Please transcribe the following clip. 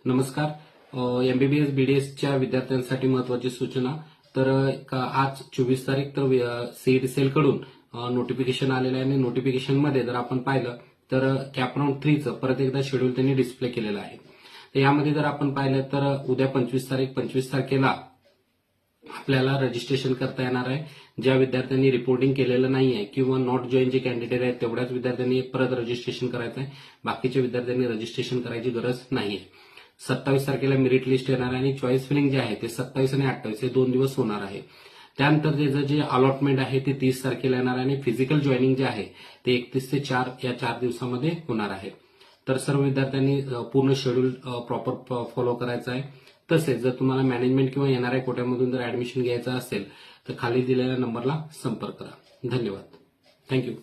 नमस्कार. एमबीबीएस बीडीएसच्या विद्यार्थ्यांसाठी महत्वाची सूचना. तर आज 24 तारीख तर सीईटी सेलकडून नोटिफिकेशन आलेलं आहे आणि नोटिफिकेशनमध्ये जर आपण पाहिलं तर कॅप राऊंड 3चं परत एकदा शेड्यूल त्यांनी डिस्प्ले केलेलं आहे. तर यामध्ये जर आपण पाहिलं तर उद्या 25 तारखेला आपल्याला रजिस्ट्रेशन करता येणार आहे. ज्या विद्यार्थ्यांनी रिपोर्टिंग केलेलं नाहीये किंवा नॉट जॉईन जे कॅन्डिडेट आहेत तेवढ्याच विद्यार्थ्यांनी परत रजिस्ट्रेशन करायचं आहे. बाकीच्या विद्यार्थ्यांनी रजिस्ट्रेशन करायची गरज नाहीये. 27 तारखेला मेरिट लिस्ट येणार आहे आणि चॉईस फिलिंग जे आहे ते 27 आणि 28 हे 2 दिवस होणार आहे. त्यानंतर त्याचं जे अलॉटमेंट आहे ते 30 तारखेला येणार आहे आणि फिजिकल जॉईनिंग जे आहे ते 31 ते 4 या 4 दिवसामध्ये होणार आहे. तर सर्व विद्यार्थ्यांनी पूर्ण शेड्यूल प्रॉपर फॉलो करायचं आहे. तसेच जर तुम्हाला मॅनेजमेंट किंवा एनआरआय कोट्यामधून जर ऍडमिशन घ्यायचं असेल तर खाली दिलेल्या नंबरला संपर्क करा. धन्यवाद. थँक्यू.